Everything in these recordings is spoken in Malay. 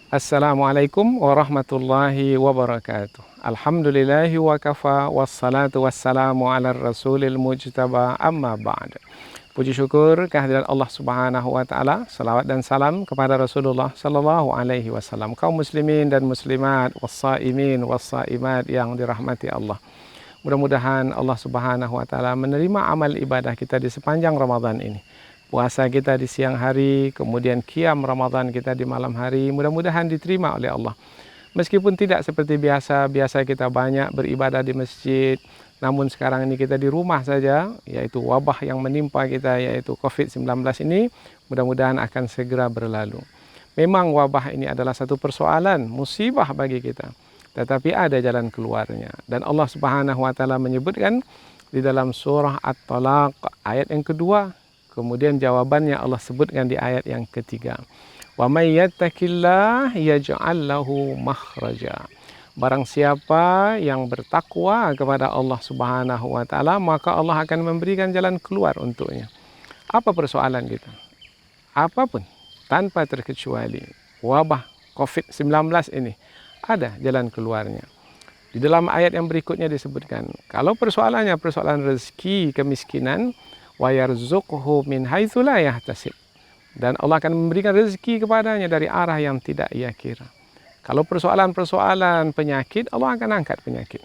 Assalamualaikum warahmatullahi wabarakatuh. Alhamdulillahi wa kafa wassalatu wassalamu ala rasulil mujtaba amma ba'd. Puji syukur kehadirat Allah Subhanahu wa taala, salawat dan salam kepada Rasulullah sallallahu alaihi wasallam. Kaum muslimin dan muslimat, wassaimin wassaimat yang dirahmati Allah. Mudah-mudahan Allah Subhanahu wa taala menerima amal ibadah kita di sepanjang Ramadan ini. Puasa kita di siang hari, kemudian qiyam Ramadan kita di malam hari, mudah-mudahan diterima oleh Allah. Meskipun tidak seperti biasa kita banyak beribadah di masjid, namun sekarang ini kita di rumah saja, yaitu wabah yang menimpa kita, yaitu COVID-19 ini, mudah-mudahan akan segera berlalu. Memang wabah ini adalah satu persoalan, musibah bagi kita, tetapi ada jalan keluarnya. Dan Allah Subhanahu wa taala menyebutkan di dalam surah At-Talaq ayat yang kedua, kemudian jawabannya Allah sebutkan di ayat yang ketiga. Wa may yattaqillah yaj'al lahu makhraja. Barang siapa yang bertakwa kepada Allah Subhanahu wa taala, maka Allah akan memberikan jalan keluar untuknya. Apa persoalan kita? Apapun, tanpa terkecuali wabah COVID-19 ini ada jalan keluarnya. Di dalam ayat yang berikutnya disebutkan, kalau persoalannya persoalan rezeki, kemiskinan, wa yarzuqhu min haitsu la yahtasib, dan Allah akan memberikan rezeki kepadanya dari arah yang tidak ia kira. Kalau persoalan-persoalan penyakit, Allah akan angkat penyakit.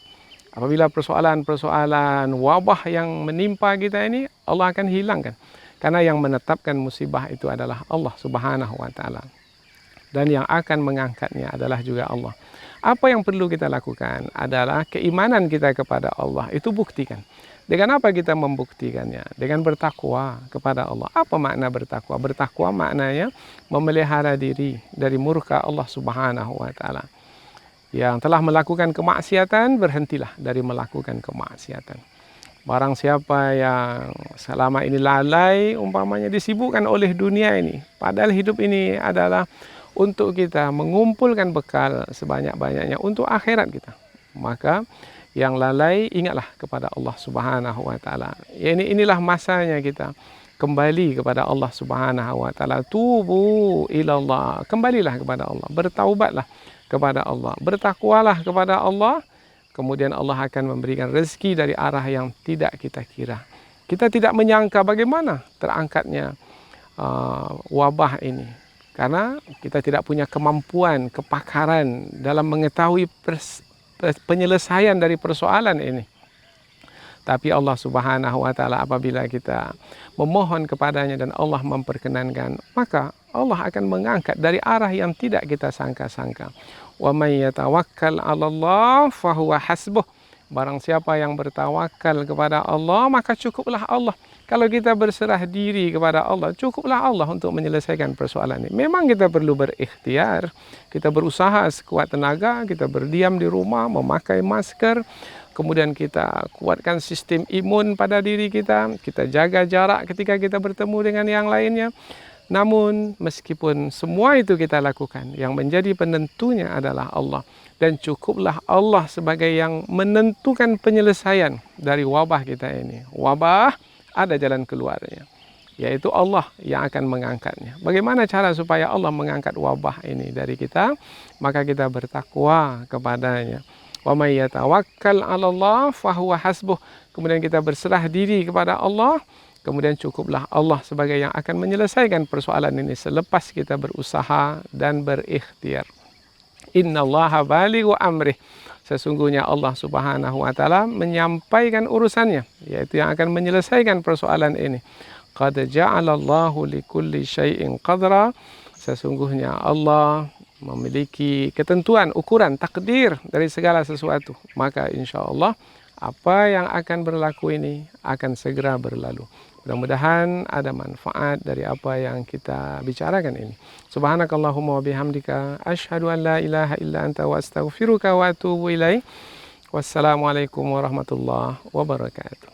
Apabila persoalan-persoalan wabah yang menimpa kita ini, Allah akan hilangkan. Karena yang menetapkan musibah itu adalah Allah Subhanahu wa taala. Dan yang akan mengangkatnya adalah juga Allah. Apa yang perlu kita lakukan adalah keimanan kita kepada Allah itu buktikan. Dengan apa kita membuktikannya? Dengan bertakwa kepada Allah. Apa makna bertakwa? Bertakwa maknanya memelihara diri dari murka Allah Subhanahu wa taala. Yang telah melakukan kemaksiatan, berhentilah dari melakukan kemaksiatan. Barang siapa yang selama ini lalai, umpamanya disibukkan oleh dunia ini, padahal hidup ini adalah untuk kita mengumpulkan bekal sebanyak-banyaknya untuk akhirat kita, maka yang lalai, ingatlah kepada Allah Subhanahu wa taala. Inilah masanya kita kembali kepada Allah Subhanahu wa taala. Tubu ilallah, kembalilah kepada Allah, bertaubatlah kepada Allah, bertakwalah kepada Allah. Kemudian Allah akan memberikan rezeki dari arah yang tidak kita kira. Kita tidak menyangka bagaimana terangkatnya wabah ini, karena kita tidak punya kemampuan, kepakaran dalam mengetahui penyelesaian dari persoalan ini. Tapi Allah Subhanahu wa taala apabila kita memohon kepadanya dan Allah memperkenankan, maka Allah akan mengangkat dari arah yang tidak kita sangka-sangka. Wa may yatawakkal 'alallah fahuwa hasbuh. Barang siapa yang bertawakal kepada Allah, maka cukuplah Allah. Kalau kita berserah diri kepada Allah, cukuplah Allah untuk menyelesaikan persoalan ini. Memang kita perlu berikhtiar, kita berusaha sekuat tenaga, kita berdiam di rumah, memakai masker, kemudian kita kuatkan sistem imun pada diri kita jaga jarak ketika kita bertemu dengan yang lainnya. Namun meskipun semua itu kita lakukan, yang menjadi penentunya adalah Allah. Dan cukuplah Allah sebagai yang menentukan penyelesaian dari wabah kita ini. Wabah ada jalan keluarnya, yaitu Allah yang akan mengangkatnya. Bagaimana cara supaya Allah mengangkat wabah ini dari kita? Maka kita bertakwa kepadanya. Wa may yatawakkal 'alallah fahuwa hasbuh. Kemudian kita berserah diri kepada Allah. Kemudian cukuplah Allah sebagai yang akan menyelesaikan persoalan ini selepas kita berusaha dan berikhtiar. Innallaha balighu amrih. Sesungguhnya Allah Subhanahu wa taala menyampaikan urusannya, yaitu yang akan menyelesaikan persoalan ini. Qad ja'alallahu likulli syai'in qadra. Sesungguhnya Allah memiliki ketentuan, ukuran, takdir dari segala sesuatu. Maka insyaallah apa yang akan berlaku ini akan segera berlalu. Mudah-mudahan ada manfaat dari apa yang kita bicarakan ini. Subhanakallahumma wa bihamdika asyhadu an la ilaha illa anta wa astaghfiruka wa atubu ilaik. Wassalamualaikum warahmatullahi wabarakatuh.